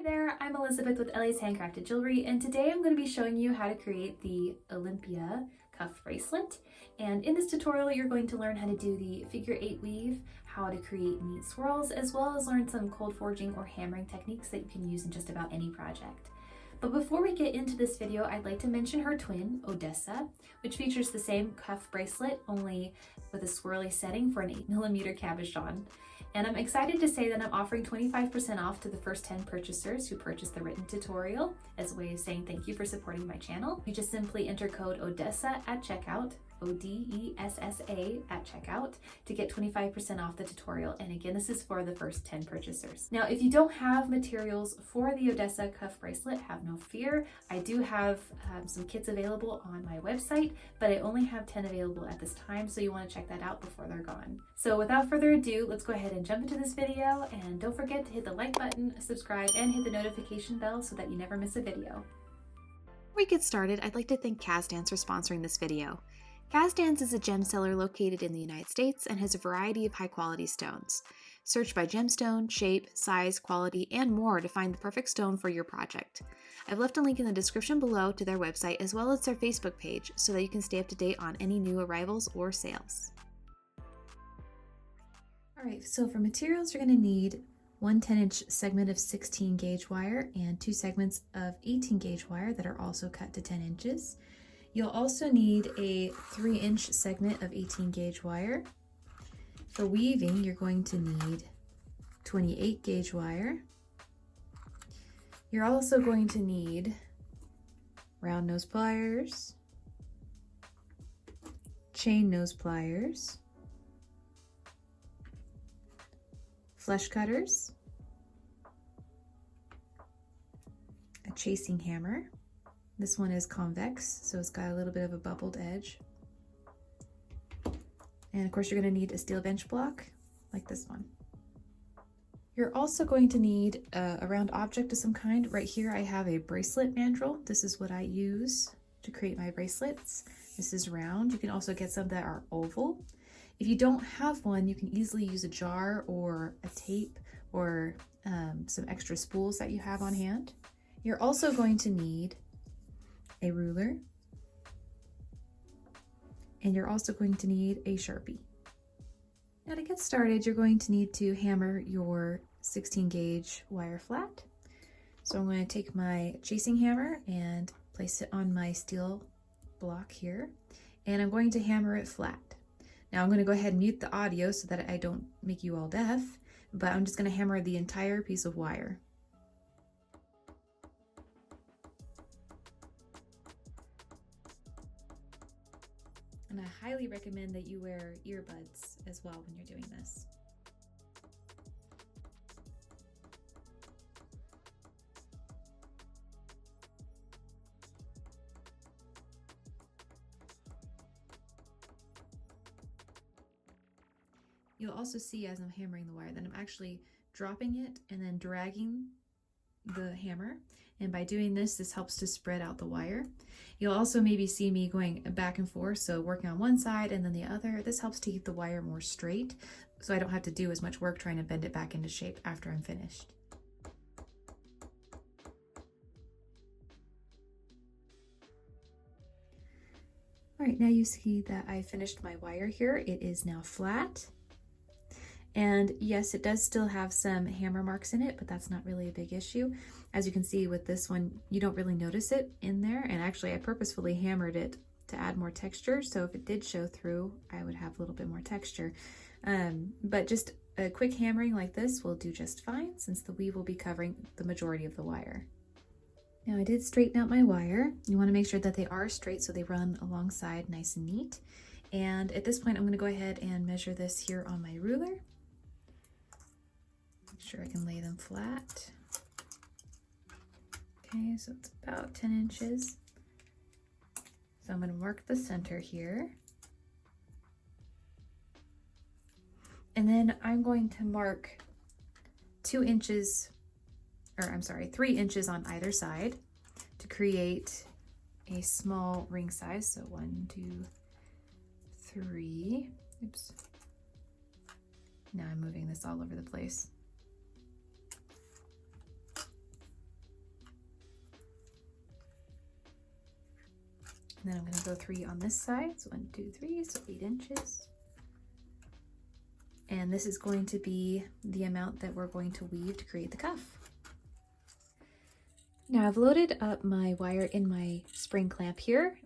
there, I'm Elizabeth with Ellie's Handcrafted Jewelry, and today I'm going to be showing you how to create the Olympia cuff bracelet. And in this tutorial, you're going to learn how to do the figure 8 weave, how to create neat swirls, as well as learn some cold forging or hammering techniques that you can use in just about any project. But before we get into this video, I'd like to mention her twin, Odessa, which features the same cuff bracelet, only with a swirly setting for an 8mm cabochon. And I'm excited to say that I'm offering 25% off to the first 10 purchasers who purchase the written tutorial as a way of saying thank you for supporting my channel. You just simply enter code ODESSA at checkout, ODESSA at checkout, to get 25% off the tutorial. And again, this is for the first 10 purchasers. Now, if you don't have materials for the Odessa cuff bracelet, have no fear. I do have some kits available on my website, but I only have 10 available at this time, so you want to check that out before they're gone. So without further ado, let's go ahead and jump into this video, and don't forget to hit the like button, subscribe, and hit the notification bell so that you never miss a video. Before we get started, I'd like to thank Kazdance for sponsoring this video. Kazdance is a gem seller located in the United States and has a variety of high-quality stones. Search by gemstone, shape, size, quality, and more to find the perfect stone for your project. I've left a link in the description below to their website as well as their Facebook page so that you can stay up to date on any new arrivals or sales. Alright, so for materials you're going to need one 10-inch segment of 16 gauge wire and 2 segments of 18 gauge wire that are also cut to 10 inches. You'll also need a 3-inch segment of 18 gauge wire. For weaving, you're going to need 28 gauge wire. You're also going to need round nose pliers, chain nose pliers, flush cutters, a chasing hammer. This one is convex, so it's got a little bit of a bubbled edge. And of course you're going to need a steel bench block like this one. You're also going to need a round object of some kind. Right here I have a bracelet mandrel. This is what I use to create my bracelets. This is round. You can also get some that are oval. If you don't have one, you can easily use a jar or a tape or some extra spools that you have on hand. You're also going to need a ruler, and you're also going to need a Sharpie. Now to get started, you're going to need to hammer your 16 gauge wire flat. So I'm going to take my chasing hammer and place it on my steel block here, and I'm going to hammer it flat. Now I'm going to go ahead and mute the audio so that I don't make you all deaf, but I'm just going to hammer the entire piece of wire. And I highly recommend that you wear earbuds as well when you're doing this. You'll also see as I'm hammering the wire that I'm actually dropping it and then dragging the hammer. And by doing this, this helps to spread out the wire. You'll also maybe see me going back and forth, so working on one side and then the other. This helps to keep the wire more straight, so I don't have to do as much work trying to bend it back into shape after I'm finished. All right, now you see that I finished my wire here. It is now flat. And yes, it does still have some hammer marks in it, but that's not really a big issue. As you can see with this one, you don't really notice it in there. And actually I purposefully hammered it to add more texture. So if it did show through, I would have a little bit more texture. But just a quick hammering like this will do just fine, since the weave will be covering the majority of the wire. Now I did straighten out my wire. You want to make sure that they are straight so they run alongside nice and neat. And at this point, I'm going to go ahead and measure this here on my ruler. Make sure I can lay them flat. Okay, so it's about 10 inches. So I'm going to mark the center here. And then I'm going to mark 3 inches on either side to create a small ring size. So 1, 2, 3. Oops. Now I'm moving this all over the place. And then I'm going to go 3 on this side. So 1, 2, 3, so 8 inches. And this is going to be the amount that we're going to weave to create the cuff. Now I've loaded up my wire in my spring clamp here.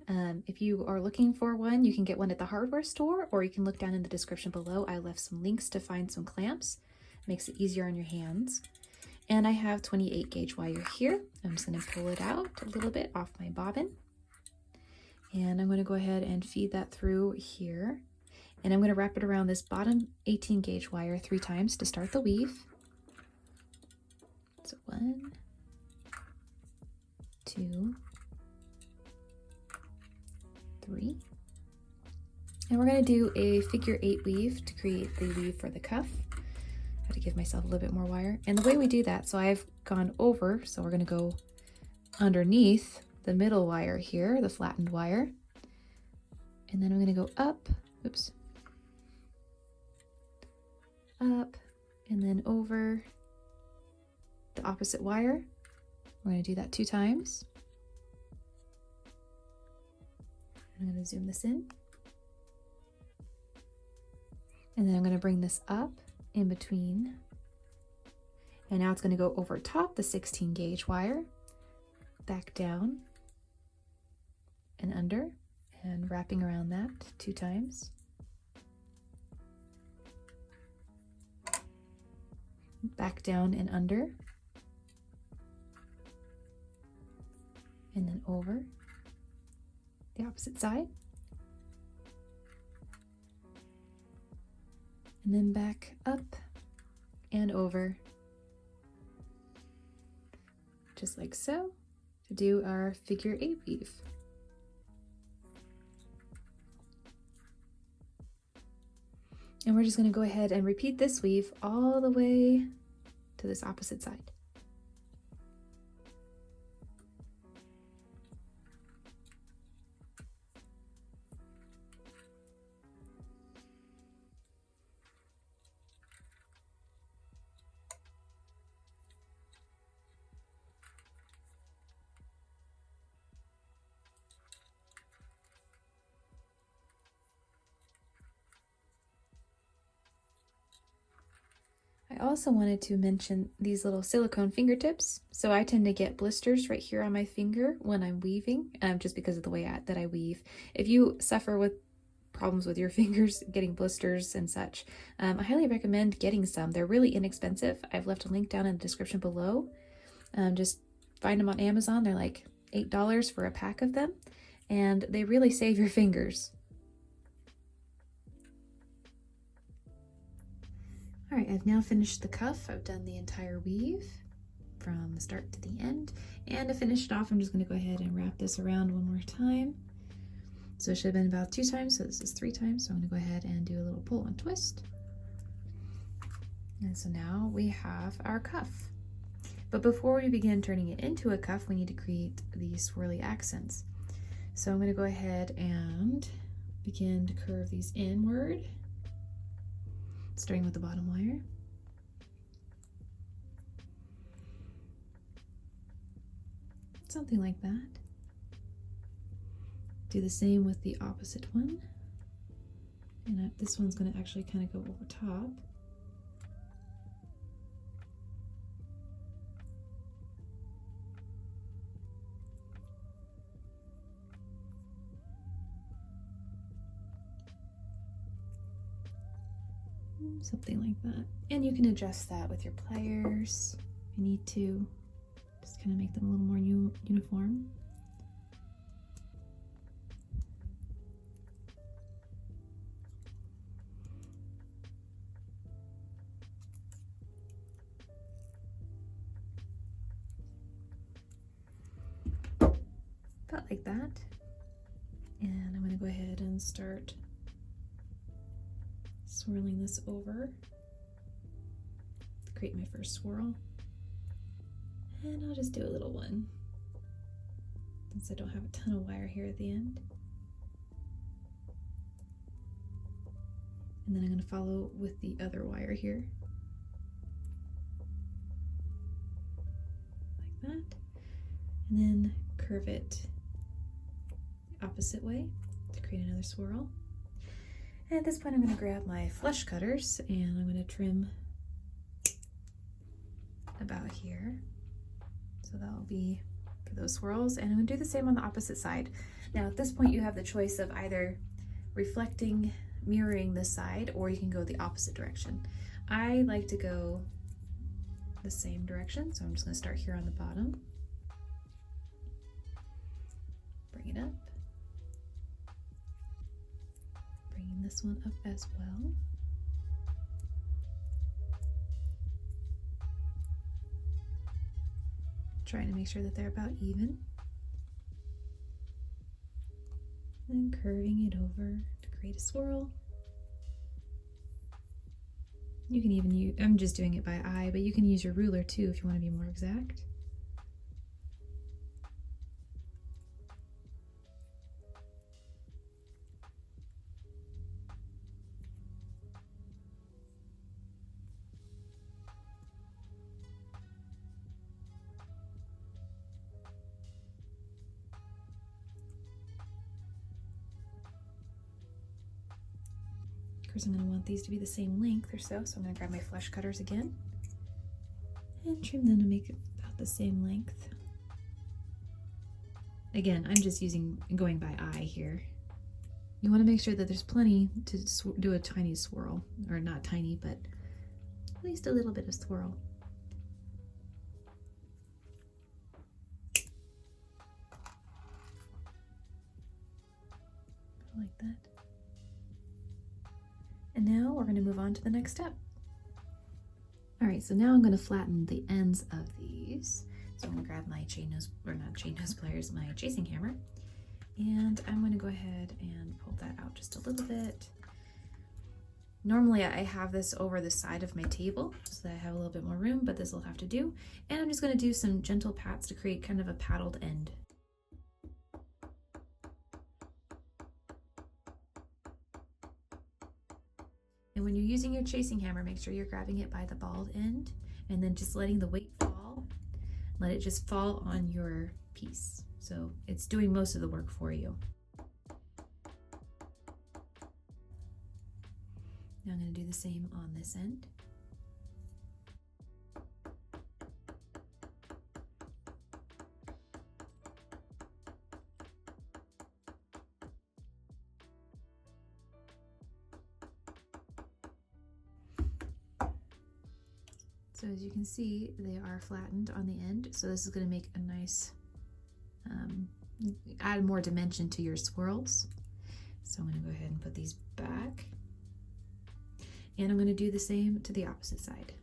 If you are looking for one, you can get one at the hardware store, or you can look down in the description below. I left some links to find some clamps. Makes it easier on your hands. And I have 28 gauge wire here. I'm just going to pull it out a little bit off my bobbin. And I'm going to go ahead and feed that through here. And I'm going to wrap it around this bottom 18 gauge wire 3 times to start the weave. So 1, 2, 3. And we're going to do a figure 8 weave to create the weave for the cuff. I have to give myself a little bit more wire. And the way we do that, so I've gone over, so we're going to go underneath the middle wire here, the flattened wire. And then I'm going to go up, oops, up, and then over the opposite wire. We're going to do that 2 times. I'm going to zoom this in. And then I'm going to bring this up in between. And now it's going to go over top the 16 gauge wire, back down and under, and wrapping around that 2 times. Back down and under. And then over the opposite side. And then back up and over, just like so, to do our figure 8 weave. And we're just going to go ahead and repeat this weave all the way to this opposite side. I also wanted to mention these little silicone fingertips. So I tend to get blisters right here on my finger when I'm weaving, just because of the way that I weave. If you suffer with problems with your fingers getting blisters and such, I highly recommend getting some. They're really inexpensive. I've left a link down in the description below. Just find them on Amazon. They're like $8 for a pack of them, and they really save your fingers. All right, I've now finished the cuff. I've done the entire weave from the start to the end. And to finish it off, I'm just going to go ahead and wrap this around one more time. So it should have been about 2 times, so this is 3 times. So I'm going to go ahead and do a little pull and twist. And so now we have our cuff. But before we begin turning it into a cuff, we need to create the swirly accents. So I'm going to go ahead and begin to curve these inward, starting with the bottom wire. Something like that. Do the same with the opposite one. And this one's going to actually kind of go over top. Something like that. And you can adjust that with your pliers if you need to. Just kind of make them a little more uniform. About like that. And I'm going to go ahead and start swirling this over to create my first swirl. And I'll just do a little one since I don't have a ton of wire here at the end. And then I'm going to follow with the other wire here. Like that. And then curve it opposite way to create another swirl. And at this point, I'm going to grab my flush cutters and I'm going to trim about here. So that'll be for those swirls. And I'm going to do the same on the opposite side. Now at this point, you have the choice of either reflecting, mirroring this side, or you can go the opposite direction. I like to go the same direction, so I'm just going to start here on the bottom. Bring it up. Bringing this one up as well. Trying to make sure that they're about even. And curving it over to create a swirl. You can even use, I'm just doing it by eye, but you can use your ruler too if you want to be more exact. Of course, I'm going to want these to be the same length or so, so I'm going to grab my flush cutters again and trim them to make it about the same length. Again, I'm just going by eye here. You want to make sure that there's plenty to do a tiny swirl, or not tiny, but at least a little bit of swirl. Like that. And now we're going to move on to the next step. All right, so now I'm going to flatten the ends of these. So I'm going to grab my pliers, my chasing hammer, and I'm going to go ahead and pull that out just a little bit. Normally I have this over the side of my table so that I have a little bit more room, but this will have to do. And I'm just going to do some gentle pats to create kind of a paddled end. And when you're using your chasing hammer, make sure you're grabbing it by the bald end and then just letting the weight fall. Let it just fall on your piece. So it's doing most of the work for you. Now I'm going to do the same on this end. So as you can see, they are flattened on the end. So this is going to make a nice, add more dimension to your swirls. So I'm going to go ahead and put these back. And I'm going to do the same to the opposite side.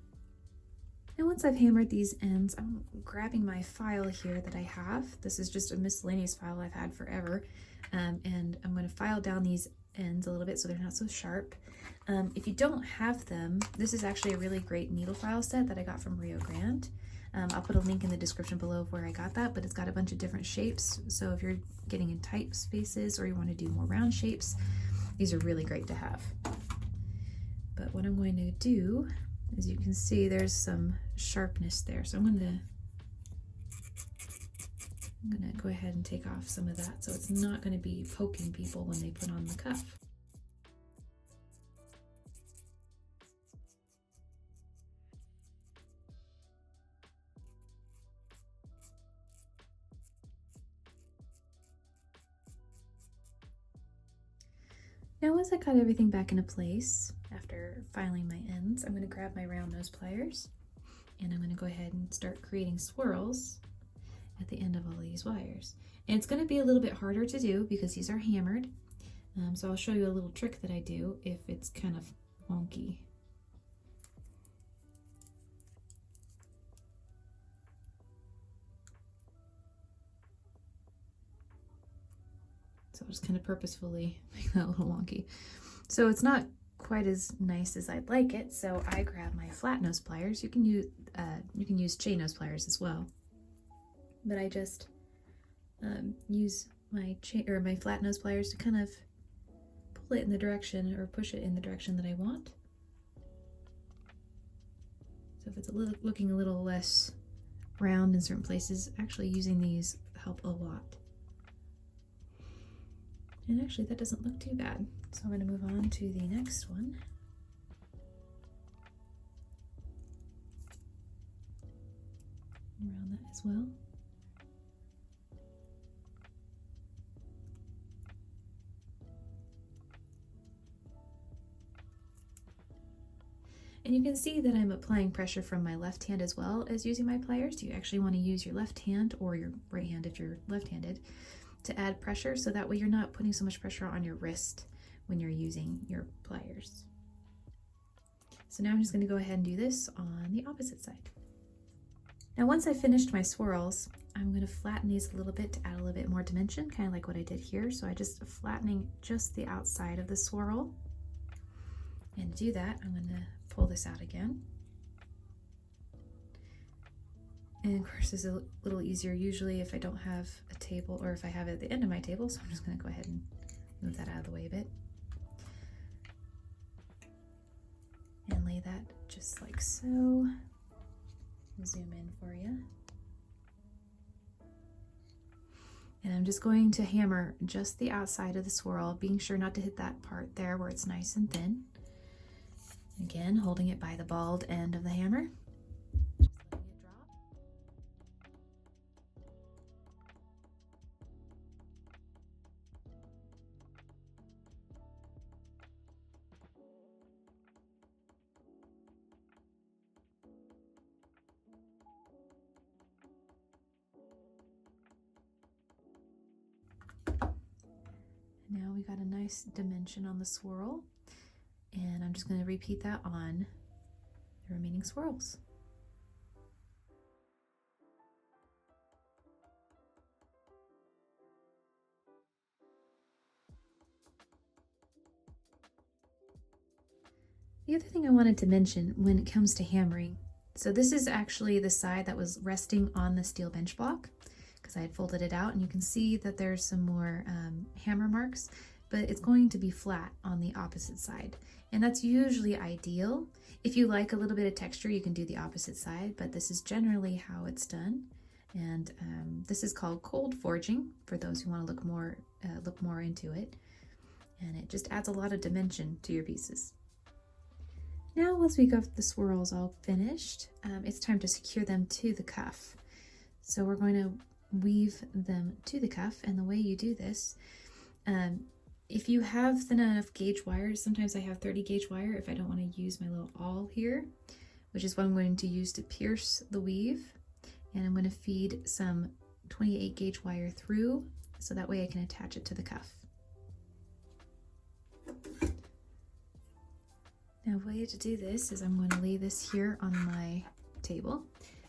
Now once I've hammered these ends, I'm grabbing my file here that I have. This is just a miscellaneous file I've had forever. And I'm going to file down these ends a little bit so they're not so sharp. If you don't have them, this is actually a really great needle file set that I got from Rio Grande. I'll put a link in the description below of where I got that, but it's got a bunch of different shapes. So if you're getting in tight spaces or you want to do more round shapes, these are really great to have. But what I'm going to do, as you can see, there's some sharpness there. So I'm going to go ahead and take off some of that so it's not going to be poking people when they put on the cuff. Now once I cut everything back into place, after filing my ends, I'm going to grab my round nose pliers and I'm going to go ahead and start creating swirls at the end of all these wires. And it's going to be a little bit harder to do because these are hammered. So I'll show you a little trick that I do if it's kind of wonky. So I'll just kind of purposefully make that a little wonky. So it's not quite as nice as I'd like it, so I grab my flat nose pliers. You can use chain nose pliers as well, but I just use my flat nose pliers to kind of pull it in the direction or push it in the direction that I want. So if it's looking a little less round in certain places, actually using these help a lot. And actually that doesn't look too bad. So I'm going to move on to the next one. Around that as well. And you can see that I'm applying pressure from my left hand as well as using my pliers. You actually want to use your left hand or your right hand if you're left-handed to add pressure, so that way you're not putting so much pressure on your wrist when you're using your pliers. So now I'm just going to go ahead and do this on the opposite side. Now once I've finished my swirls, I'm going to flatten these a little bit to add a little bit more dimension, kind of like what I did here. So I just flattening just the outside of the swirl. And to do that, I'm going to pull this out again. And of course, this is a little easier usually if I don't have a table, or if I have it at the end of my table. So I'm just going to go ahead and move that out of the way a bit. And lay that just like so. Zoom in for you. And I'm just going to hammer just the outside of the swirl, being sure not to hit that part there where it's nice and thin. Again, holding it by the bald end of the hammer. Just letting it drop. Now we got a nice dimension on the swirl. And I'm just going to repeat that on the remaining swirls. The other thing I wanted to mention when it comes to hammering, so this is actually the side that was resting on the steel bench block because I had folded it out, and you can see that there's some more hammer marks, but it's going to be flat on the opposite side. And that's usually ideal. If you like a little bit of texture, you can do the opposite side, but this is generally how it's done. And this is called cold forging for those who want to look more into it. And it just adds a lot of dimension to your pieces. Now, once we got the swirls all finished, it's time to secure them to the cuff. So we're going to weave them to the cuff, and the way you do this, if you have thin enough gauge wire, sometimes I have 30 gauge wire if I don't want to use my little awl here, which is what I'm going to use to pierce the weave. And I'm going to feed some 28 gauge wire through, so that way I can attach it to the cuff. Now, the way to do this is I'm going to lay this here on my table,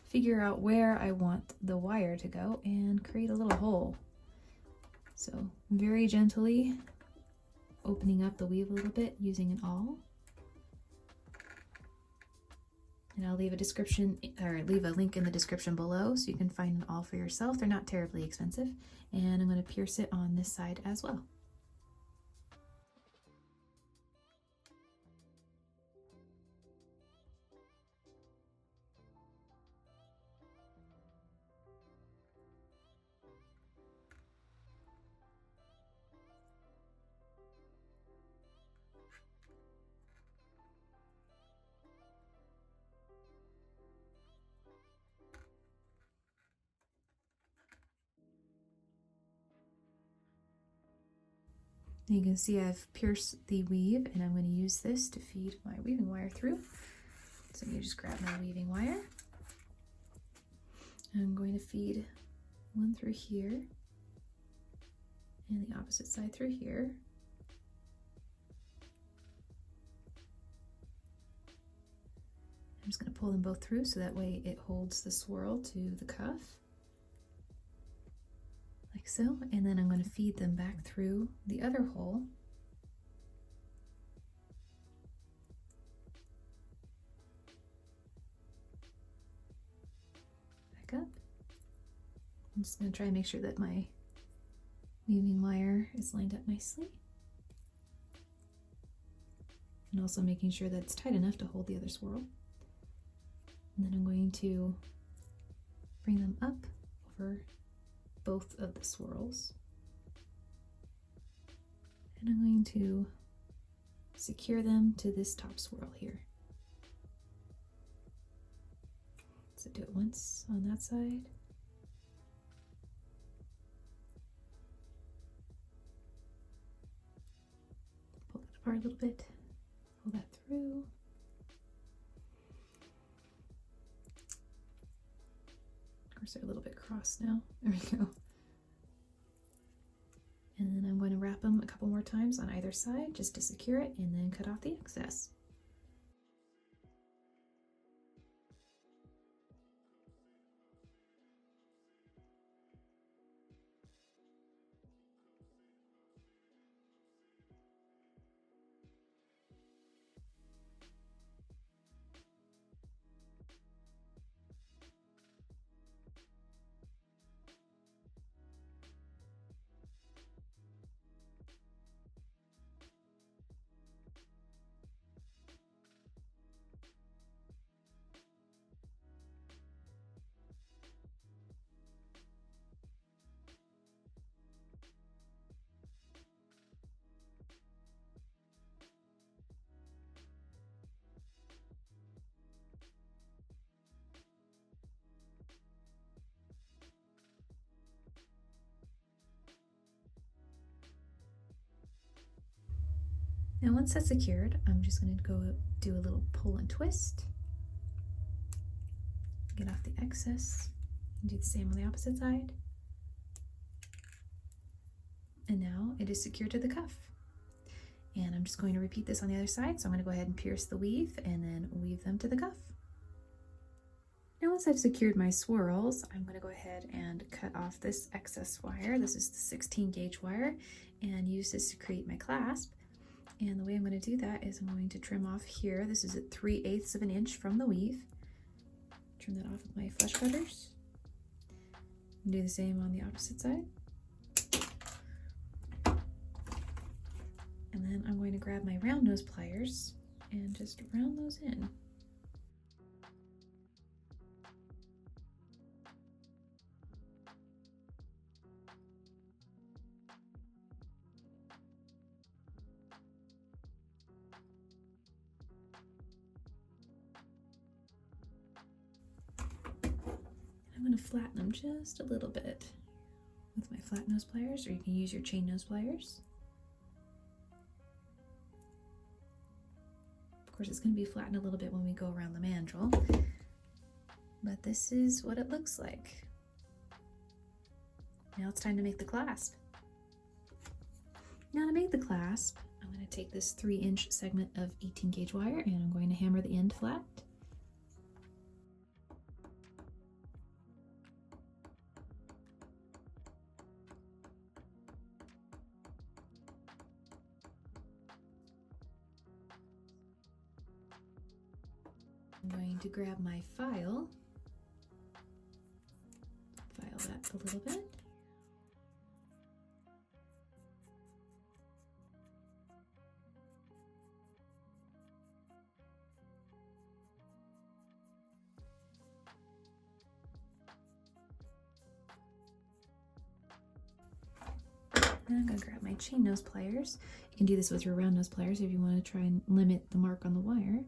figure out where I want the wire to go, and create a little hole. So very gently opening up the weave a little bit using an awl. And I'll leave a description, or leave a link in the description below so you can find an awl for yourself. They're not terribly expensive. And I'm going to pierce it on this side as well. You can see I've pierced the weave, and I'm going to use this to feed my weaving wire through. So you just grab my weaving wire. I'm going to feed one through here and the opposite side through here. I'm just going to pull them both through so that way it holds the swirl to the cuff. Like so, and then I'm going to feed them back through the other hole. Back up. I'm just going to try and make sure that my weaving wire is lined up nicely. And also making sure that it's tight enough to hold the other swirl. And then I'm going to bring them up over both of the swirls. And I'm going to secure them to this top swirl here. So do it once on that side. Pull that apart a little bit. Pull that through. Of course, they're a little bit crossed now. There we go. And then I'm going to wrap them a couple more times on either side just to secure it, and then cut off the excess. Now once that's secured, I'm just going to go do a little pull and twist. Get off the excess. And do the same on the opposite side. And now it is secured to the cuff. And I'm just going to repeat this on the other side. So I'm going to go ahead and pierce the weave and then weave them to the cuff. Now once I've secured my swirls, I'm going to go ahead and cut off this excess wire. This is the 16 gauge wire, and use this to create my clasp. And the way I'm going to do that is I'm going to trim off here. This is at 3/8 of an inch from the weave. Trim that off with my flush cutters. And do the same on the opposite side. And then I'm going to grab my round nose pliers and just round those in. I'm going to flatten them just a little bit with my flat nose pliers, or you can use your chain nose pliers. Of course, it's going to be flattened a little bit when we go around the mandrel, but this is what it looks like. Now it's time to make the clasp. Now to make the clasp, I'm going to take this 3-inch segment of 18 gauge wire and I'm going to hammer the end flat. I'm going to grab my file that a little bit. And I'm going to grab my chain nose pliers. You can do this with your round nose pliers if you want to try and limit the mark on the wire.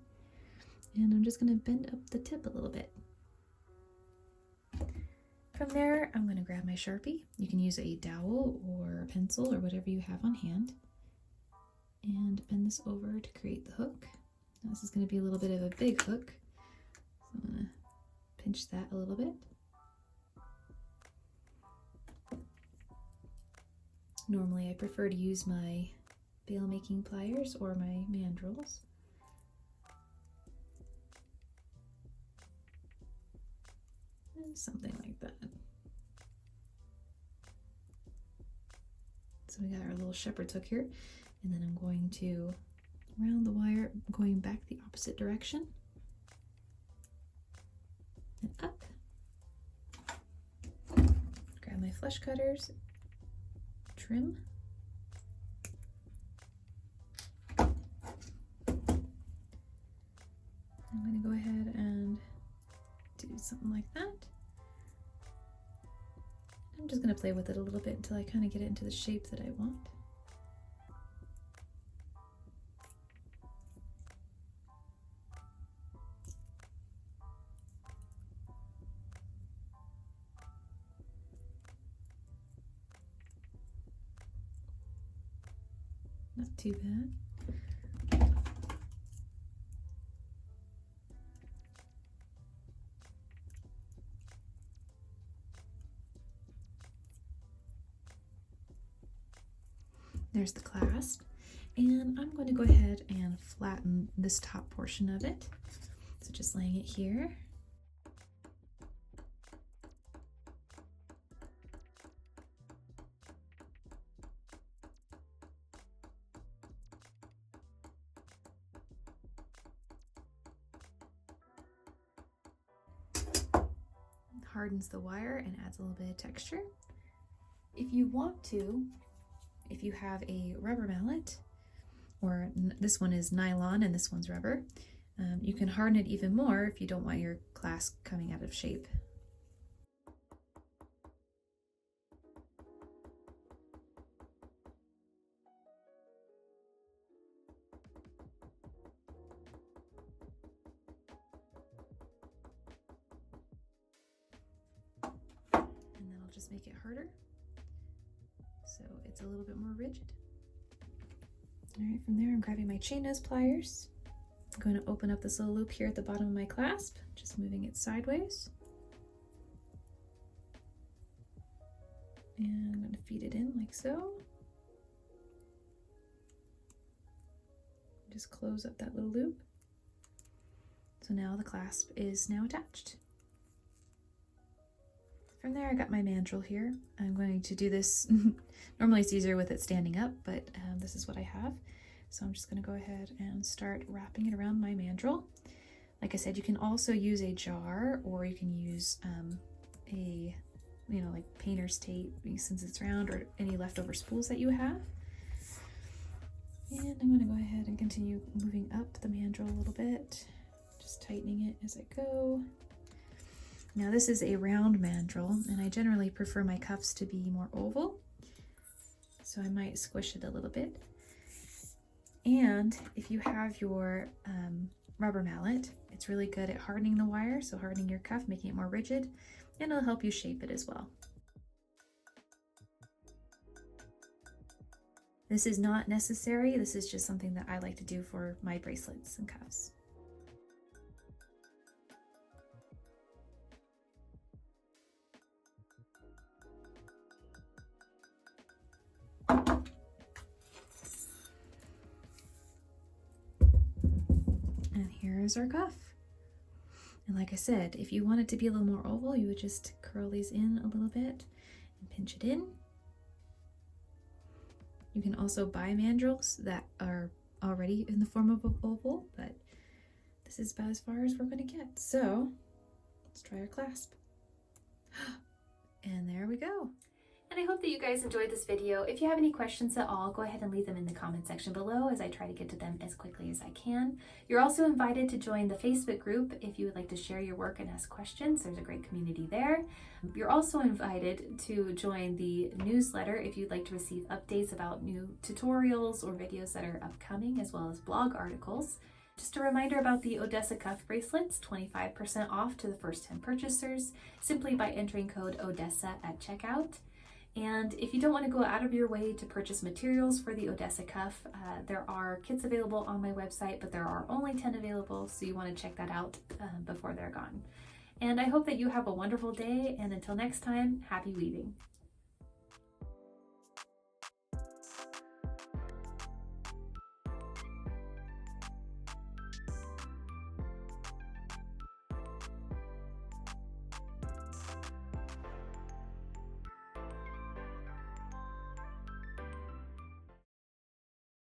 And I'm just going to bend up the tip a little bit. From there, I'm going to grab my Sharpie. You can use a dowel or a pencil or whatever you have on hand. And bend this over to create the hook. Now this is going to be a little bit of a big hook. So I'm going to pinch that a little bit. Normally I prefer to use my bail making pliers or my mandrels. And something like that. So we got our little shepherd's hook here, and then I'm going to round the wire going back the opposite direction and up. Grab my flush cutters, trim. I'm going to go ahead and do something like that. I'm just going to play with it a little bit until I kind of get it into the shape that I want. Not too bad. There's the clasp, and I'm going to go ahead and flatten this top portion of it. So just laying it here. Hardens the wire and adds a little bit of texture. If you want to, if you have a rubber mallet, or this one is nylon and this one's rubber, you can harden it even more if you don't want your clasp coming out of shape. And that'll just make it harder, so it's a little bit more rigid. All right, from there I'm grabbing my chain nose pliers. I'm going to open up this little loop here at the bottom of my clasp, just moving it sideways. And I'm going to feed it in like so. Just close up that little loop. So now the clasp is now attached. From there I got my mandrel here. I'm going to do this, normally it's easier with it standing up, but this is what I have. So I'm just going to go ahead and start wrapping it around my mandrel. Like I said, you can also use a jar, or you can use a, like painter's tape since it's round, or any leftover spools that you have. And I'm going to go ahead and continue moving up the mandrel a little bit, just tightening it as I go. Now this is a round mandrel, and I generally prefer my cuffs to be more oval, so I might squish it a little bit. And if you have your rubber mallet, it's really good at hardening the wire, so hardening your cuff, making it more rigid, and it'll help you shape it as well. This is not necessary, this is just something that I like to do for my bracelets and cuffs. And here is our cuff. And like I said, if you want it to be a little more oval, you would just curl these in a little bit and pinch it in. You can also buy mandrels that are already in the form of an oval, but this is about as far as we're going to get. So let's try our clasp. And there we go. And I hope that you guys enjoyed this video. If you have any questions at all, go ahead and leave them in the comment section below as I try to get to them as quickly as I can. You're also invited to join the Facebook group if you would like to share your work and ask questions. There's a great community there. You're also invited to join the newsletter if you'd like to receive updates about new tutorials or videos that are upcoming, as well as blog articles. Just a reminder about the Odessa cuff bracelets, 25% off to the first 10 purchasers, simply by entering code Odessa at checkout. And if you don't want to go out of your way to purchase materials for the Odessa cuff, there are kits available on my website, but there are only 10 available, so you want to check that out before they're gone. And I hope that you have a wonderful day, and until next time, happy weaving.